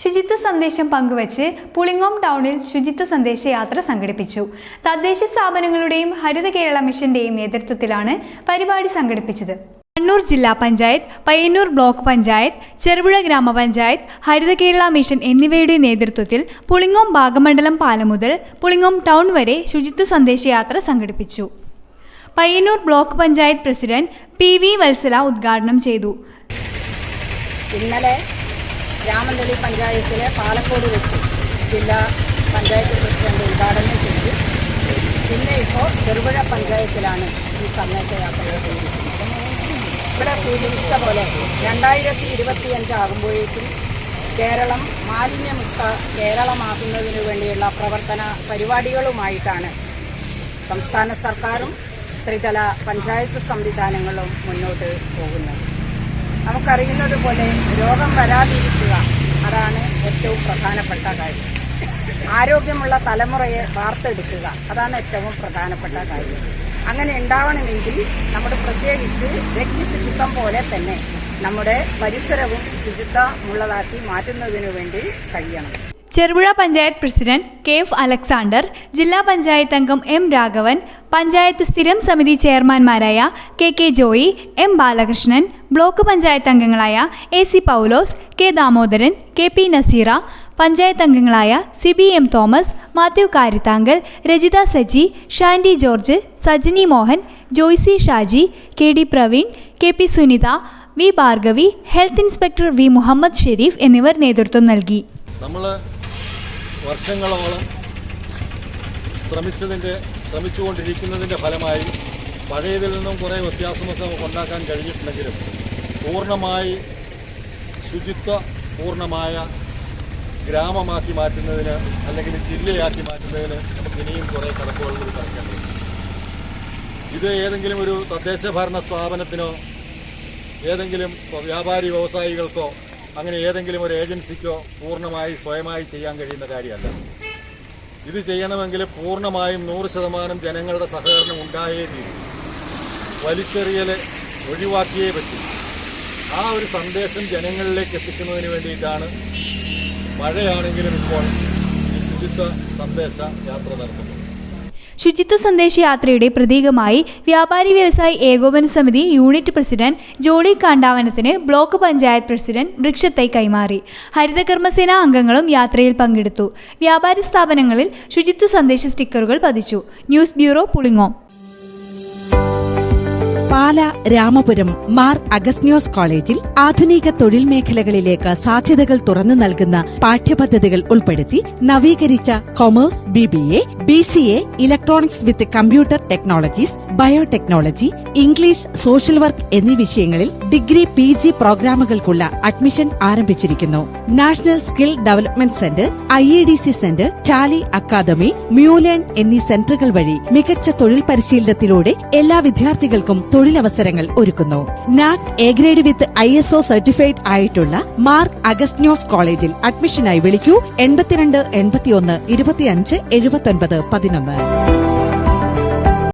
ശുചിത്വ സന്ദേശം പങ്കുവച്ച് പുളിങ്ങോം ടൗണിൽ ശുചിത്വ സന്ദേശയാത്ര സംഘടിപ്പിച്ചു. തദ്ദേശ സ്ഥാപനങ്ങളുടെയും ഹരിത കേരള മിഷന്റെയും നേതൃത്വത്തിലാണ് പരിപാടി സംഘടിപ്പിച്ചത്. കണ്ണൂർ ജില്ലാ പഞ്ചായത്ത്, പയ്യന്നൂർ ബ്ലോക്ക് പഞ്ചായത്ത്, ചെറുപുഴ ഗ്രാമപഞ്ചായത്ത്, ഹരിത കേരള മിഷൻ എന്നിവയുടെ നേതൃത്വത്തിൽ പുളിങ്ങോം ഭാഗമണ്ഡലം പാലം മുതൽ പുളിങ്ങോം ടൗൺ വരെ ശുചിത്വ സന്ദേശയാത്ര സംഘടിപ്പിച്ചു. Payyanur block panchayat president PV Vatsala ഉദ്ഘാടനം ചെയ്തു. ഇന്നലെ രാമന്തളി പഞ്ചായത്തിലെ പാലക്കോട് വെച്ച് ജില്ലാ പഞ്ചായത്ത് പ്രസിഡന്റ് ഉദ്ഘാടനം ചെയ്തു. പിന്നെ ഇപ്പോൾ ചെറുപുഴ പഞ്ചായത്തിലാണ് ഈ സന്ദേശയാത്ര ചെയ്തിരിക്കുന്നത്. ഇവിടെ സൂചിപ്പിച്ച പോലെ 2025 ആകുമ്പോഴേക്കും കേരളം മാലിന്യമുക്ത കേരളമാക്കുന്നതിനു വേണ്ടിയുള്ള പ്രവർത്തന പരിപാടികളുമായിട്ടാണ് സംസ്ഥാന സർക്കാരും ത്രിതല പഞ്ചായത്ത് സംവിധാനങ്ങളും മുന്നോട്ട് പോകുന്നത്. നമുക്കറിയുന്നത് പോലെ രോഗം വരാതിരിക്കുക, അതാണ് ഏറ്റവും പ്രധാനപ്പെട്ട കാര്യം. ആരോഗ്യമുള്ള തലമുറയെ വാർത്തെടുക്കുക, അതാണ് ഏറ്റവും പ്രധാനപ്പെട്ട കാര്യം. അങ്ങനെ ഉണ്ടാവണമെങ്കിൽ നമ്മുടെ പ്രത്യേകിച്ച് വ്യക്തി ശുചിത്വം പോലെ തന്നെ നമ്മുടെ പരിസരവും ശുചിത്വമുള്ളതാക്കി മാറ്റുന്നതിനു വേണ്ടി കഴിയണം. Cherupuzha panchayat president KF Alexander, ജില്ലാ പഞ്ചായത്ത് അംഗം M രാഘവൻ, പഞ്ചായത്ത് സ്ഥിരം സമിതി ചെയർമാൻമാരായ KK Joy, M Balakrishnan, block panchayat അംഗങ്ങളായ AC പൗലോസ്, K ദാമോദരൻ, KP നസീറ, പഞ്ചായത്ത് അംഗങ്ങളായ CB M Thomas, Mathew Karithankal, Rajitha Saji, Shandy George, Sajini Mohan, Joycy Shaji, KD Praveen, KP Sunitha, V Bhargavi, health inspector V Muhammad Sharif എന്നിവർ നേതൃത്വം നൽകി. നമ്മൾ വർഷങ്ങളോളം ശ്രമിച്ചുകൊണ്ടിരിക്കുന്നതിൻ്റെ ഫലമായി പഴയതിൽ നിന്നും കുറേ വ്യത്യാസമൊക്കെ നമുക്ക് ഉണ്ടാക്കാൻ കഴിഞ്ഞിട്ടുണ്ടെങ്കിലും പൂർണ്ണമായി പൂർണ്ണമായ ഗ്രാമമാക്കി മാറ്റുന്നതിന് അല്ലെങ്കിൽ ജില്ലയാക്കി മാറ്റുന്നതിന് നമുക്ക് ഇനിയും കുറേ കടമ്പകൾ കൂടി കടക്കേണ്ടതുണ്ട്. ഇത് ഏതെങ്കിലും ഒരു തദ്ദേശ ഭരണ സ്ഥാപനത്തിനോ ഏതെങ്കിലും വ്യാപാരി വ്യവസായികൾക്കോ അങ്ങനെ ഏതെങ്കിലും ഒരു ഏജൻസിക്കോ പൂർണ്ണമായി സ്വയമായി ചെയ്യാൻ കഴിയുന്ന കാര്യമല്ല. ഇത് ചെയ്യണമെങ്കിൽ പൂർണ്ണമായും 100% ജനങ്ങളുടെ സഹകരണം ഉണ്ടായേ തീരും. വലിച്ചെറിയൽ ഒഴിവാക്കിയേ പറ്റും. ആ ഒരു സന്ദേശം ജനങ്ങളിലേക്ക് എത്തിക്കുന്നതിന് വേണ്ടിയിട്ടാണ് മഴയാണെങ്കിലും ഇപ്പോൾ ഈ ശുചിത്വ സന്ദേശ യാത്ര നടത്തുന്നത്. ശുചിത്വ സന്ദേശയാത്രയുടെ പ്രതീകമായി വ്യാപാരി വ്യവസായി ഏകോപന സമിതി യൂണിറ്റ് പ്രസിഡന്റ് ജോളി കാണ്ടാവനത്തിന് ബ്ലോക്ക് പഞ്ചായത്ത് പ്രസിഡന്റ് വൃക്ഷത്തൈ കൈമാറി. ഹരിതകർമ്മസേന അംഗങ്ങളും യാത്രയിൽ പങ്കെടുത്തു. വ്യാപാരി സ്ഥാപനങ്ങളിൽ ശുചിത്വ സന്ദേശ സ്റ്റിക്കറുകൾ പതിച്ചു. News bureau, Pulingome. പാല രാമപുരം മാർ അഗസ്ത്യോസ് കോളേജിൽ ആധുനിക തൊഴിൽ മേഖലകളിലേക്ക് സാധ്യതകൾ തുറന്നു നൽകുന്ന പാഠ്യപദ്ധതികൾ ഉൾപ്പെടുത്തി നവീകരിച്ച commerce, BBA, BCA, electronics with computer technologies, biotechnology, English, social work എന്നീ വിഷയങ്ങളിൽ ഡിഗ്രി, PG പ്രോഗ്രാമുകൾക്കുള്ള അഡ്മിഷൻ ആരംഭിച്ചിരിക്കുന്നു. National skill development centre, IEDC centre, Tally academy, mulearn എന്നീ സെന്ററുകൾ വഴി മികച്ച തൊഴിൽ പരിശീലനത്തിലൂടെ എല്ലാ വിദ്യാർത്ഥികൾക്കും തൊഴിലവസരങ്ങൾ ഒരുക്കുന്നു. NAC A grade with ISO certified ആയിട്ടുള്ള മാർ അഗസ്ത്യോസ് കോളേജിൽ അഡ്മിഷനായി വിളിക്കൂ 82 81 25 79 11.